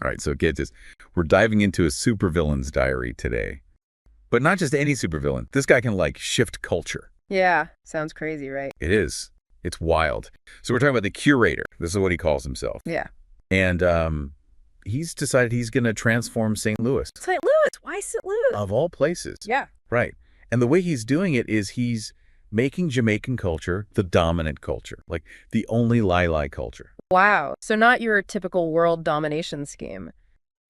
All right, so get this. We're diving into a supervillain's diary today. But not just any supervillain. This guy can, like, shift culture. Yeah, sounds crazy, right? It is. It's wild. So we're talking about the Curator. This is what he calls himself. Yeah. And he's decided he's going to transform St. Louis. St. Louis? Why St. Louis? Of all places. Yeah. Right. And the way he's doing it is he's making Jamaican culture the dominant culture, like the only lie culture. Wow. So not your typical world domination scheme.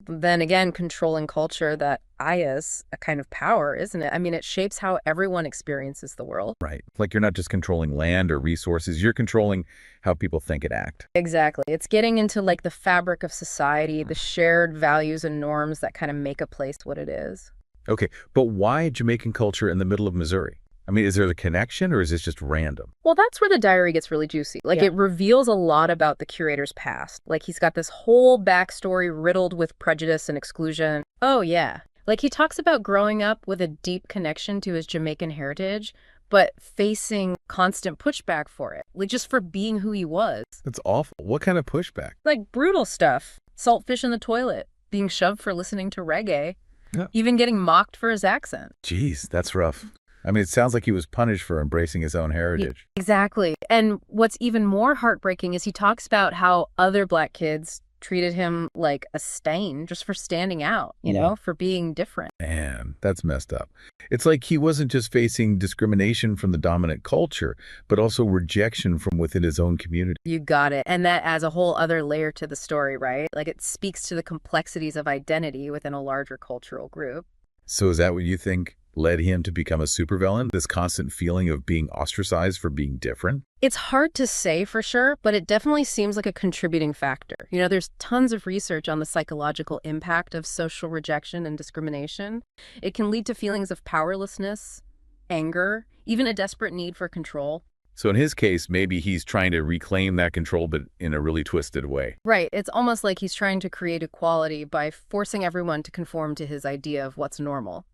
Then again, controlling culture that is a kind of power, isn't it? I mean, it shapes how everyone experiences the world. Right. Like you're not just controlling land or resources, you're controlling how people think and act. Exactly. It's getting into like the fabric of society, the shared values and norms that kind of make a place what it is. Okay, but why Jamaican culture in the middle of Missouri? I mean, is there a connection or is this just random? Well, that's where the diary gets really juicy. Like, it reveals a lot about the curator's past. Like, he's got this whole backstory riddled with prejudice and exclusion. Oh, yeah. Like, he talks about growing up with a deep connection to his Jamaican heritage, but facing constant pushback for it. Like, just for being who he was. That's awful. What kind of pushback? Like, brutal stuff. Saltfish in the toilet. Being shoved for listening to reggae. Yeah. Even getting mocked for his accent. Jeez, that's rough. I mean, it sounds like he was punished for embracing his own heritage. Exactly. And what's even more heartbreaking is he talks about how other Black kids treated him like a stain just for standing out, you know, for being different. Man, that's messed up. It's like he wasn't just facing discrimination from the dominant culture, but also rejection from within his own community. You got it. And that adds a whole other layer to the story, right? Like it speaks to the complexities of identity within a larger cultural group. So is that what you think led him to become a supervillain? This constant feeling of being ostracized for being different? It's hard to say for sure, but it definitely seems like a contributing factor. You know, there's tons of research on the psychological impact of social rejection and discrimination. It can lead to feelings of powerlessness, anger, even a desperate need for control. So in his case, maybe he's trying to reclaim that control, but in a really twisted way. Right. It's almost like he's trying to create equality by forcing everyone to conform to his idea of what's normal.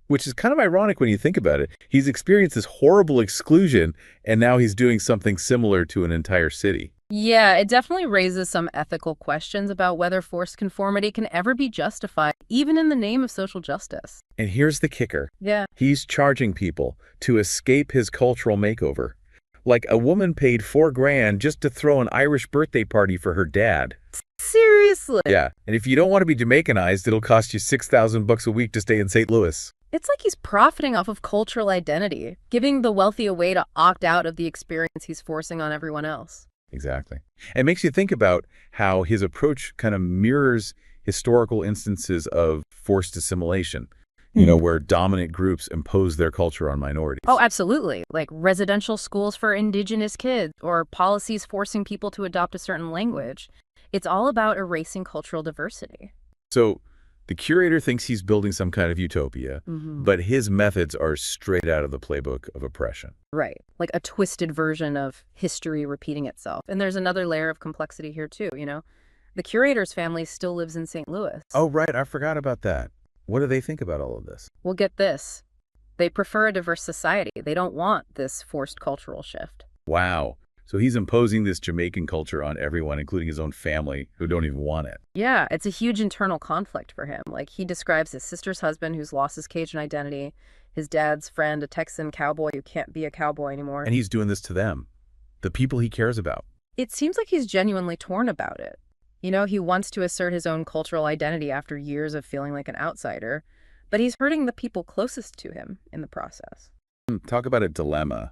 Which is kind of ironic when you think about it. He's experienced this horrible exclusion, and now he's doing something similar to an entire city. Yeah, it definitely raises some ethical questions about whether forced conformity can ever be justified, even in the name of social justice. And here's the kicker. Yeah. He's charging people to escape his cultural makeover. Like a woman paid $4,000 just to throw an Irish birthday party for her dad. Seriously? Yeah, and if you don't want to be Jamaicanized, it'll cost you $6,000 a week to stay in St. Louis. It's like he's profiting off of cultural identity, giving the wealthy a way to opt out of the experience he's forcing on everyone else. Exactly. It makes you think about how his approach kind of mirrors historical instances of forced assimilation, you know, where dominant groups impose their culture on minorities. Oh, absolutely. Like residential schools for indigenous kids or policies forcing people to adopt a certain language. It's all about erasing cultural diversity. So the curator thinks he's building some kind of utopia, but his methods are straight out of the playbook of oppression. Right. Like a twisted version of history repeating itself. And there's another layer of complexity here too, you know. The curator's family still lives in St. Louis. Oh, right. I forgot about that. What do they think about all of this? Well, get this. They prefer a diverse society. They don't want this forced cultural shift. Wow. So he's imposing this Jamaican culture on everyone, including his own family, who don't even want it. Yeah, it's a huge internal conflict for him. Like, he describes his sister's husband who's lost his Cajun identity, his dad's friend, a Texan cowboy who can't be a cowboy anymore. And he's doing this to them, the people he cares about. It seems like he's genuinely torn about it. You know, he wants to assert his own cultural identity after years of feeling like an outsider, but he's hurting the people closest to him in the process. Talk about a dilemma.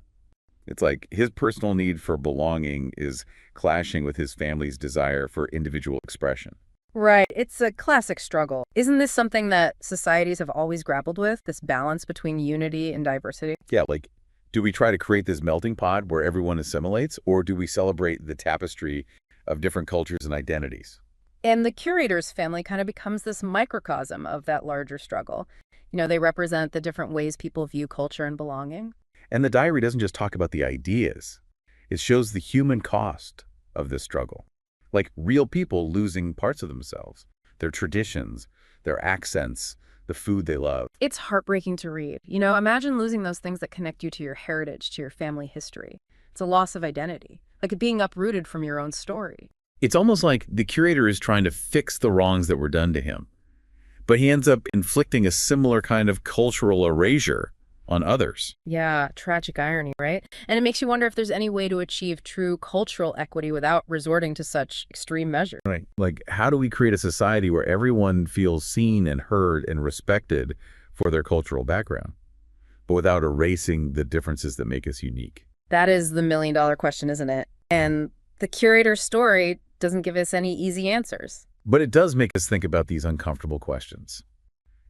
It's like his personal need for belonging is clashing with his family's desire for individual expression. Right. It's a classic struggle. Isn't this something that societies have always grappled with, this balance between unity and diversity? Yeah, like, do we try to create this melting pot where everyone assimilates, or do we celebrate the tapestry of different cultures and identities? And the curator's family kind of becomes this microcosm of that larger struggle. You know, they represent the different ways people view culture and belonging. And the diary doesn't just talk about the ideas. It shows the human cost of this struggle. Like real people losing parts of themselves, their traditions, their accents, the food they love. It's heartbreaking to read. You know, imagine losing those things that connect you to your heritage, to your family history. It's a loss of identity, like being uprooted from your own story. It's almost like the curator is trying to fix the wrongs that were done to him, but he ends up inflicting a similar kind of cultural erasure on others. Yeah, tragic irony, right? And it makes you wonder if there's any way to achieve true cultural equity without resorting to such extreme measures. Right. Like, how do we create a society where everyone feels seen and heard and respected for their cultural background, but without erasing the differences that make us unique? That is the million-dollar question, isn't it? And the curator's story doesn't give us any easy answers. But it does make us think about these uncomfortable questions.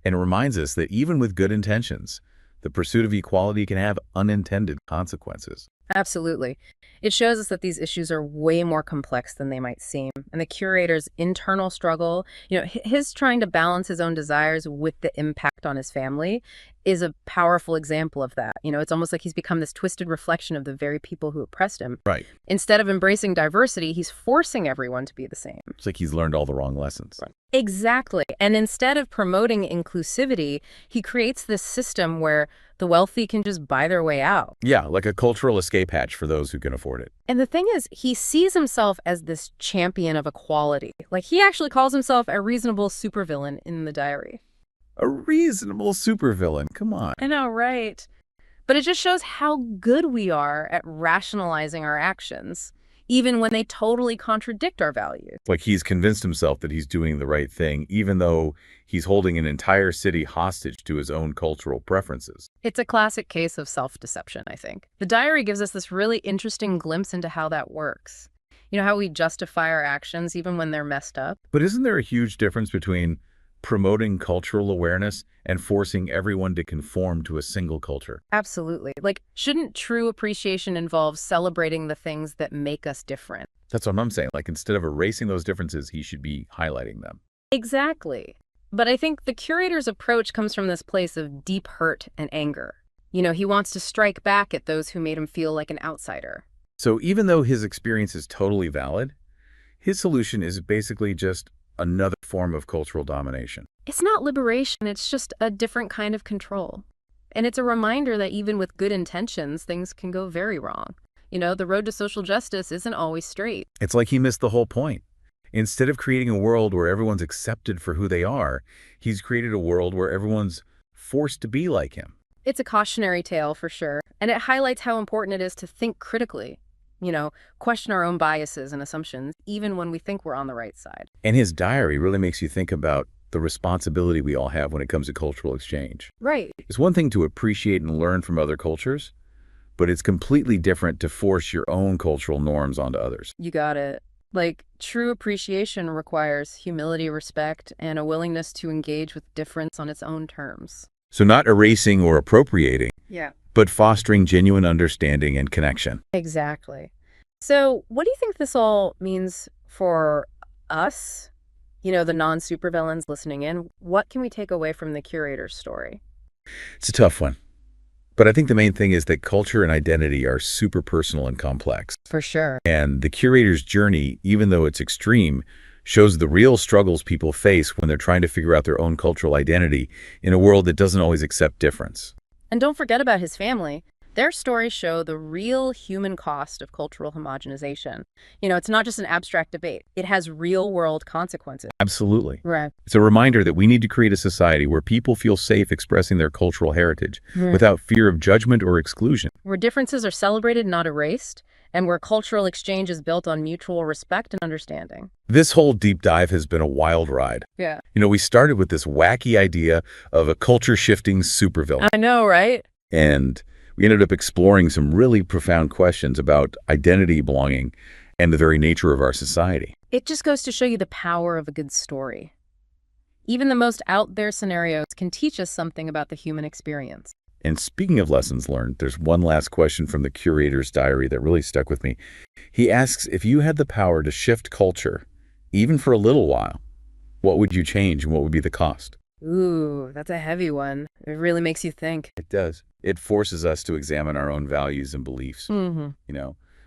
And it reminds us that even with good intentions, the pursuit of equality can have unintended consequences. Absolutely. It shows us that these issues are way more complex than they might seem. And the curator's internal struggle, his trying to balance his own desires with the impact on his family is a powerful example of that. It's almost like he's become this twisted reflection of the very people who oppressed him. Right. Instead of embracing diversity, he's forcing everyone to be the same. It's like he's learned all the wrong lessons. Right. Exactly. And instead of promoting inclusivity, he creates this system where the wealthy can just buy their way out. Yeah, like a cultural escape hatch for those who can afford it. And the thing is, he sees himself as this champion of equality. Like, he actually calls himself a reasonable supervillain in the diary. A reasonable supervillain. Come on. I know, right? But it just shows how good we are at rationalizing our actions, even when they totally contradict our values. Like, he's convinced himself that he's doing the right thing, even though he's holding an entire city hostage to his own cultural preferences. It's a classic case of self-deception, I think. The diary gives us this really interesting glimpse into how that works. How we justify our actions even when they're messed up. But isn't there a huge difference between promoting cultural awareness and forcing everyone to conform to a single culture? Absolutely. Like, shouldn't true appreciation involve celebrating the things that make us different? That's what I'm saying. Like, instead of erasing those differences, he should be highlighting them. Exactly. But I think the curator's approach comes from this place of deep hurt and anger. He wants to strike back at those who made him feel like an outsider. So even though his experience is totally valid, his solution is basically just another form of cultural domination. It's not liberation, it's just a different kind of control. And it's a reminder that even with good intentions, things can go very wrong. The road to social justice isn't always straight. It's like he missed the whole point. Instead of creating a world where everyone's accepted for who they are, he's created a world where everyone's forced to be like him. It's a cautionary tale for sure, and it highlights how important it is to think critically. Question our own biases and assumptions, even when we think we're on the right side. And his diary really makes you think about the responsibility we all have when it comes to cultural exchange. Right. It's one thing to appreciate and learn from other cultures, but it's completely different to force your own cultural norms onto others. You got it. Like, true appreciation requires humility, respect, and a willingness to engage with difference on its own terms. So not erasing or appropriating, Yeah. but fostering genuine understanding and connection. Exactly. So what do you think this all means for us, the non-supervillains listening in? What can we take away from the curator's story? It's a tough one. But I think the main thing is that culture and identity are super personal and complex. For sure. And the curator's journey, even though it's extreme, shows the real struggles people face when they're trying to figure out their own cultural identity in a world that doesn't always accept difference. And don't forget about his family. Their stories show the real human cost of cultural homogenization. It's not just an abstract debate. It has real-world consequences. Absolutely. Right. It's a reminder that we need to create a society where people feel safe expressing their cultural heritage without fear of judgment or exclusion. Where differences are celebrated, not erased, and where cultural exchange is built on mutual respect and understanding. This whole deep dive has been a wild ride. Yeah. We started with this wacky idea of a culture-shifting supervillain. I know, right? And we ended up exploring some really profound questions about identity, belonging, and the very nature of our society. It just goes to show you the power of a good story. Even the most out-there scenarios can teach us something about the human experience. And speaking of lessons learned, there's one last question from the curator's diary that really stuck with me. He asks, if you had the power to shift culture, even for a little while, what would you change and what would be the cost? Ooh, that's a heavy one. It really makes you think. It does. It forces us to examine our own values and beliefs.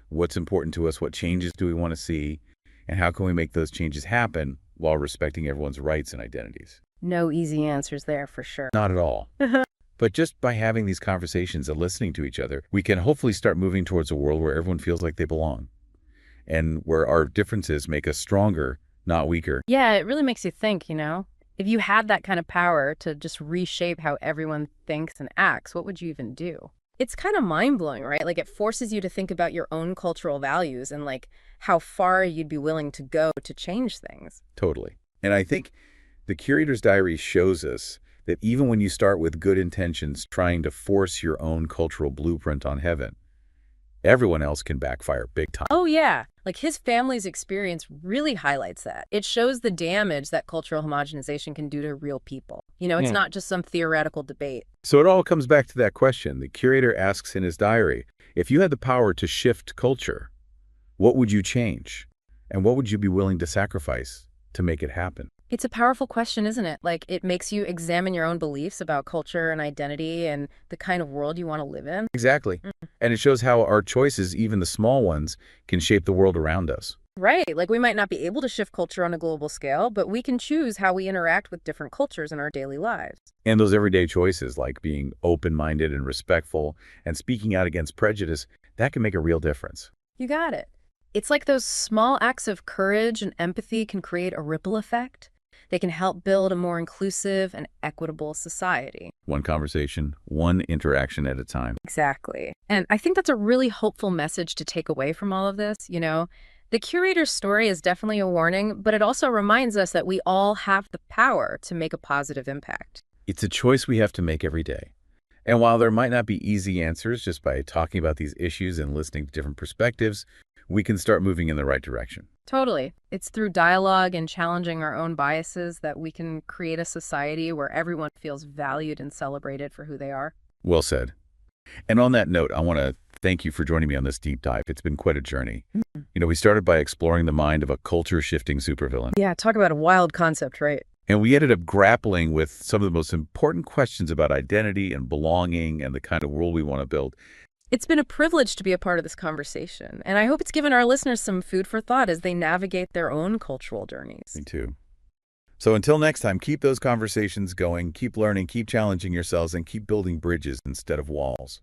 What's important to us, what changes do we want to see, and how can we make those changes happen while respecting everyone's rights and identities? No easy answers there for sure. Not at all. But just by having these conversations and listening to each other, we can hopefully start moving towards a world where everyone feels like they belong. and where our differences make us stronger, not weaker. Yeah, it really makes you think, if you had that kind of power to just reshape how everyone thinks and acts, what would you even do? It's kind of mind-blowing, right? Like it forces you to think about your own cultural values and like how far you'd be willing to go to change things. Totally. And I think the Curator's Diary shows us that even when you start with good intentions trying to force your own cultural blueprint on heaven, everyone else can backfire big time. Oh, yeah. Like his family's experience really highlights that. It shows the damage that cultural homogenization can do to real people. It's not just some theoretical debate. So it all comes back to that question. The curator asks in his diary, if you had the power to shift culture, what would you change? And what would you be willing to sacrifice to make it happen? It's a powerful question, isn't it? Like it makes you examine your own beliefs about culture and identity and the kind of world you want to live in. Exactly. And it shows how our choices, even the small ones, can shape the world around us. Right. Like we might not be able to shift culture on a global scale, but we can choose how we interact with different cultures in our daily lives. And those everyday choices, like being open-minded and respectful and speaking out against prejudice, that can make a real difference. You got it. It's like those small acts of courage and empathy can create a ripple effect. They can help build a more inclusive and equitable society. One conversation, one interaction at a time. Exactly. And I think that's a really hopeful message to take away from all of this. The curator's story is definitely a warning, but it also reminds us that we all have the power to make a positive impact. It's a choice we have to make every day. And while there might not be easy answers just by talking about these issues and listening to different perspectives, we can start moving in the right direction. Totally. It's through dialogue and challenging our own biases that we can create a society where everyone feels valued and celebrated for who they are. Well said. And on that note, I want to thank you for joining me on this deep dive. It's been quite a journey. We started by exploring the mind of a culture-shifting supervillain. Yeah, talk about a wild concept, right? And we ended up grappling with some of the most important questions about identity and belonging and the kind of world we want to build. It's been a privilege to be a part of this conversation, and I hope it's given our listeners some food for thought as they navigate their own cultural journeys. Me too. So until next time, keep those conversations going, keep learning, keep challenging yourselves, and keep building bridges instead of walls.